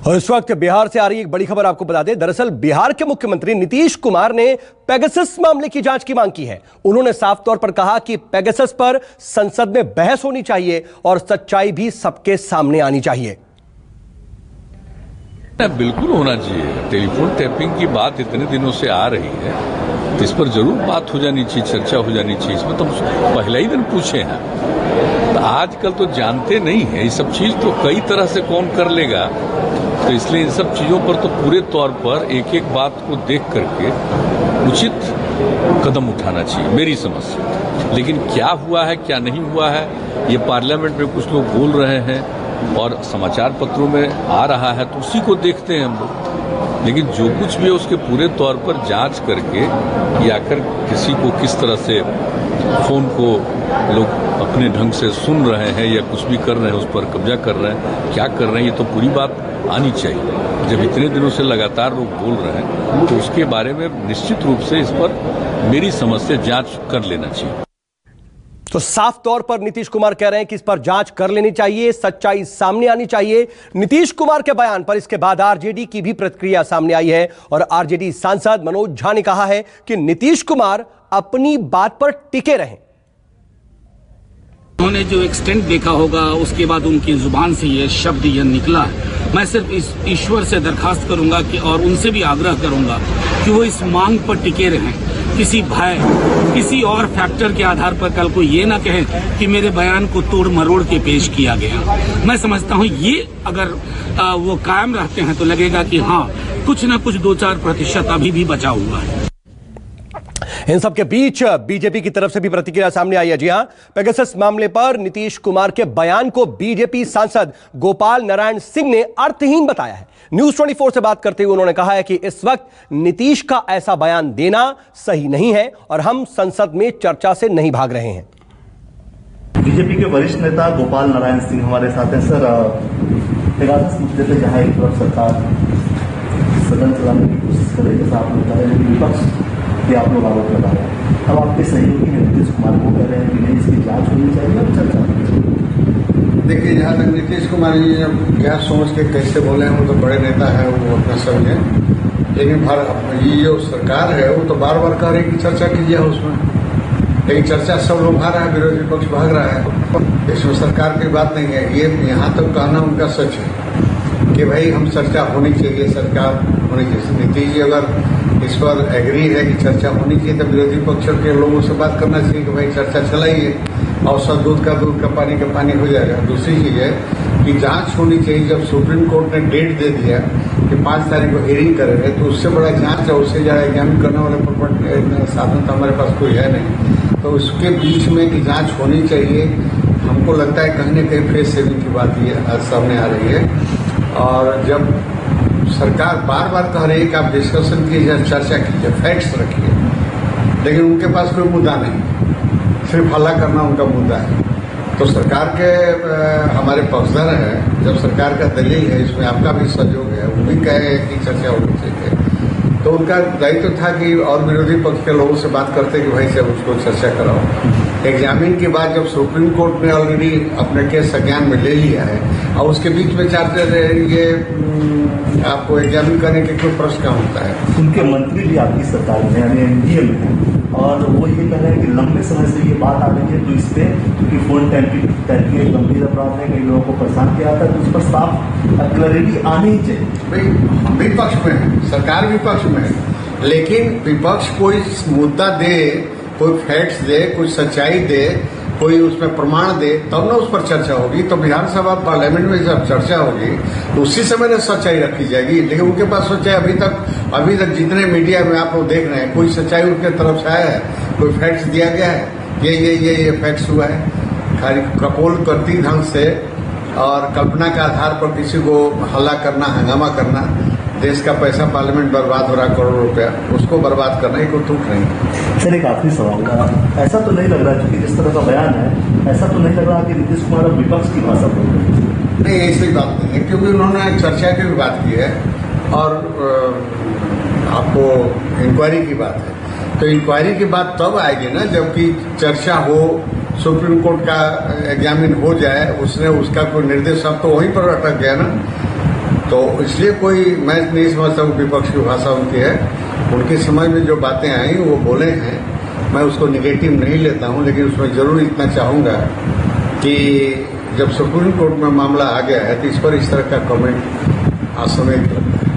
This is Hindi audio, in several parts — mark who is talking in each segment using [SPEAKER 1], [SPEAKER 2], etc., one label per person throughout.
[SPEAKER 1] और इस वक्त बिहार से आ रही एक बड़ी खबर आपको बता दें। दरअसल बिहार के मुख्यमंत्री नीतीश कुमार ने पेगासस मामले की जांच की मांग की है। उन्होंने साफ तौर पर कहा कि पेगासस पर संसद में बहस होनी चाहिए और सच्चाई भी सबके सामने आनी चाहिए।
[SPEAKER 2] बिल्कुल होना चाहिए। टेलीफोन टैपिंग की बात इतने दिनों से आ रही है तो इस पर जरूर बात हो जानी चाहिए, चर्चा हो जानी चाहिए। इसमें तो पहले ही दिन पूछे हैं। तो आजकल तो जानते नहीं है ये सब चीज, तो कई तरह से कौन कर लेगा। तो इसलिए इन सब चीजों पर तो पूरे तौर पर एक एक बात को देख करके उचित कदम उठाना चाहिए, मेरी समझ से। लेकिन क्या हुआ है क्या नहीं हुआ है ये पार्लियामेंट में कुछ लोग बोल रहे हैं और समाचार पत्रों में आ रहा है, तो उसी को देखते हैं हम लोग। लेकिन जो कुछ भी है उसके पूरे तौर पर जांच करके या आखिर किसी को किस तरह से फोन को लोग अपने ढंग से सुन रहे हैं या कुछ भी कर रहे हैं, उस पर कब्जा कर रहे हैं, क्या कर रहे हैं, ये तो पूरी बात आनी चाहिए। जब इतने दिनों से लगातार लोग बोल रहे हैं तो उसके बारे में निश्चित रूप से इस पर मेरी समझ से जांच कर लेना चाहिए।
[SPEAKER 1] तो साफ तौर पर नीतीश कुमार कह रहे हैं कि इस पर जांच कर लेनी चाहिए, सच्चाई सामने आनी चाहिए। नीतीश कुमार के बयान पर इसके बाद आरजेडी की भी प्रतिक्रिया सामने आई है और आरजेडी सांसद मनोज झा ने कहा है कि नीतीश कुमार अपनी बात पर टिके रहें।
[SPEAKER 3] उन्होंने जो एक्सटेंट देखा होगा उसके बाद उनकी जुबान से ये शब्द ये निकला है। मैं सिर्फ इस ईश्वर से दरखास्त करूंगा कि और उनसे भी आग्रह करूंगा कि वो इस मांग पर टिके रहें। किसी भय, किसी और फैक्टर के आधार पर कल को ये ना कहे कि मेरे बयान को तोड़ मरोड़ के पेश किया गया। मैं समझता हूँ ये अगर वो कायम रहते हैं तो लगेगा कि हाँ कुछ न कुछ 2-4% अभी भी बचा हुआ है।
[SPEAKER 1] इन सबके बीच बीजेपी की तरफ से भी प्रतिक्रिया सामने आई है। जी हां, पेगासस मामले पर नीतीश कुमार के बयान को बीजेपी सांसद गोपाल नारायण सिंह ने अर्थहीन बताया है। न्यूज 24 से बात करते हुए उन्होंने कहा है कि इस वक्त नीतीश का ऐसा बयान देना सही नहीं है और हम संसद में चर्चा से नहीं भाग रहे हैं।
[SPEAKER 4] बीजेपी के वरिष्ठ नेता गोपाल नारायण सिंह हमारे साथ हैं। सर, पेगासस मुद्दे पर जहां एक तरफ सरकार सदन चलाने की कोशिश करे, जैसा आपने बताया, लेकिन विपक्ष कि आप लोग आरोप लगा रहे हैं। अब आपके सहयोगी नीतीश कुमार को कह रहे हैं कि नहीं, इसकी जांच होनी चाहिए और चर्चा होनी चाहिए।
[SPEAKER 5] देखिए, जहाँ तक नीतीश कुमार जी क्या सोच के कैसे बोले हैं, वो तो बड़े नेता है, वो अपना समझे। लेकिन ये जो सरकार है वो तो बार बार कह रही कि चर्चा कीजिए उसमें, लेकिन चर्चा सब लोग भाग रहा है, विरोधी पक्ष भाग रहा है। इसमें सरकार की बात नहीं है। ये यहाँ तक कहना उनका सच है कि भाई हम चर्चा होनी चाहिए, सरकार होनी चाहिए। नीतीश जी अगर इस पर एग्री है कि चर्चा होनी चाहिए तो विरोधी पक्ष के लोगों से बात करना चाहिए कि भाई चर्चा चलाइए और सब दूध का पानी का पानी हो जाएगा। दूसरी चीज है कि जांच होनी चाहिए। जब सुप्रीम कोर्ट ने डेट दे दिया कि 5 तारीख को हियरिंग करेंगे तो उससे बड़ा जांच है, उससे ज़्यादा एग्जामिन करने वाले साधन तो हमारे पास कोई है नहीं। तो उसके बीच में कि जांच होनी चाहिए, हमको लगता है कहीं न कहीं फेस सेविंग की बात ये आज सामने आ रही है। और जब सरकार बार बार कह रही है कि आप डिस्कशन कीजिए, चर्चा कीजिए, फैक्ट्स रखिए, लेकिन उनके पास कोई मुद्दा नहीं, सिर्फ हल्ला करना उनका मुद्दा है। तो सरकार के हमारे पक्षधर हैं, जब सरकार का दलील है, इसमें आपका भी सहयोग है, वो भी कहे कि चर्चा होनी चाहिए, तो उनका दायित्व था कि और विरोधी पक्ष के लोगों से बात करते कि भाई सब उसको चर्चा कराओ। एग्जामिन के बाद जब सुप्रीम कोर्ट ने ऑलरेडी अपने केस संज्ञान में ले लिया है और उसके बीच में ये आपको एग्जामिन करने के कोई प्रश्न कहाँ होता है।
[SPEAKER 4] उनके मंत्री भी आपकी सरकार में यानी एनडीए में हैं और वो ये कह रहे हैं कि लंबे समय से ये बात आ रही है, तो इस पे क्योंकि फोन टैपिंग एक गंभीर अपराध है, कई लोगों को परेशान किया था, तो उस पर साफ क्लैरिटी आनी ही चाहिए।
[SPEAKER 5] भाई हम भी पक्ष में हैं, सरकार भी पक्ष में है, लेकिन विपक्ष कोई मुद्दा दे, कोई फैक्ट्स दे, कोई सच्चाई दे, कोई उसमें प्रमाण दे, तब ना उस पर चर्चा होगी। तो विधानसभा पार्लियामेंट में जब चर्चा होगी तो उसी समय ना सच्चाई रखी जाएगी। लेकिन उनके पास सच्चाई अभी तक जितने मीडिया में आप लोग देख रहे हैं, कोई सच्चाई उनके तरफ से आया है, कोई फैक्ट्स दिया गया है, ये फैक्ट्स हुआ है। खाली कपोल करती ढंग से और कल्पना के आधार पर किसी को हल्ला करना, हंगामा करना, देश का पैसा पार्लियामेंट बर्बाद हो रहा है, करोड़ों रुपया, उसको बर्बाद करना ही कोई तुक नहीं।
[SPEAKER 4] सर, एक आखिरी सवाल का, ऐसा तो नहीं लग रहा, क्योंकि जिस तरह का बयान है, ऐसा तो नहीं लग रहा कि नीतीश कुमार अब विपक्ष की भाषा बोल रहे हैं?
[SPEAKER 5] नहीं, ऐसी बात नहीं है, क्योंकि उन्होंने चर्चा की भी बात की है और आपको इंक्वायरी की बात है। तो इंक्वायरी की बात तब आएगी ना जबकि चर्चा हो, सुप्रीम कोर्ट का एग्जामिन हो जाए, उसने उसका कोई निर्देश, अब तो वहीं पर अटक गया ना। तो इसलिए कोई मैं नहीं समझता हूँ विपक्ष की भाषा उनकी है, उनके समझ में जो बातें आई वो बोले हैं, मैं उसको निगेटिव नहीं लेता हूँ, लेकिन उसमें जरूर इतना चाहूँगा कि जब सुप्रीम कोर्ट में मामला आ गया है तो इस पर इस तरह का कमेंट असमय लगता है।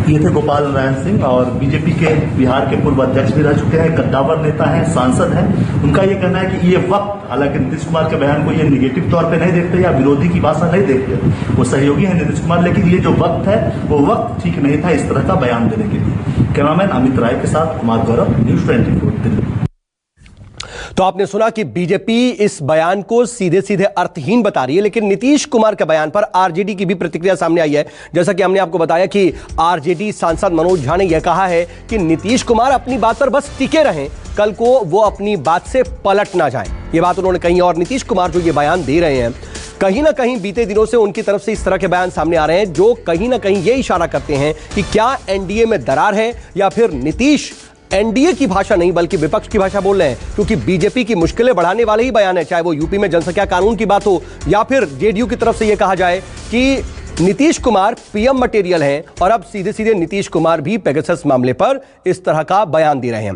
[SPEAKER 4] ये थे गोपाल नारायण सिंह, और बीजेपी के बिहार के पूर्व अध्यक्ष भी रह चुके हैं, कद्दावर नेता हैं, सांसद हैं। उनका ये कहना है कि ये वक्त, हालांकि नीतीश कुमार के बयान को ये निगेटिव तौर पे नहीं देखते या विरोधी की भाषा नहीं देखते, वो सहयोगी हैं नीतीश कुमार, लेकिन ये जो वक्त है वो वक्त ठीक नहीं था इस तरह का बयान देने के लिए। कैमरामैन अमित राय के साथ कुमार गौरव, न्यूज 24 दिल्ली।
[SPEAKER 1] तो आपने सुना कि बीजेपी इस बयान को सीधे सीधे अर्थहीन बता रही है, लेकिन नीतीश कुमार के बयान पर आरजेडी की भी प्रतिक्रिया सामने आई है। जैसा कि हमने आपको बताया कि आरजेडी सांसद मनोज झा ने यह कहा है कि नीतीश कुमार अपनी बात पर बस टिके रहें, कल को वो अपनी बात से पलट ना जाएं। ये बात उन्होंने कही। और नीतीश कुमार जो ये बयान दे रहे हैं, कहीं ना कहीं बीते दिनों से उनकी तरफ से इस तरह के बयान सामने आ रहे हैं जो कहीं ना कहीं ये इशारा करते हैं कि क्या एनडीए में दरार है या फिर नीतीश एनडीए की भाषा नहीं बल्कि विपक्ष की भाषा बोल रहे हैं, क्योंकि बीजेपी की मुश्किलें बढ़ाने वाले ही बयान है, चाहे वो यूपी में जनसंख्या कानून की बात हो या फिर जेडीयू की तरफ से यह कहा जाए कि नीतीश कुमार पीएम मटेरियल हैं। और अब सीधे सीधे नीतीश कुमार भी पेगासस मामले पर इस तरह का बयान दे रहे हैं।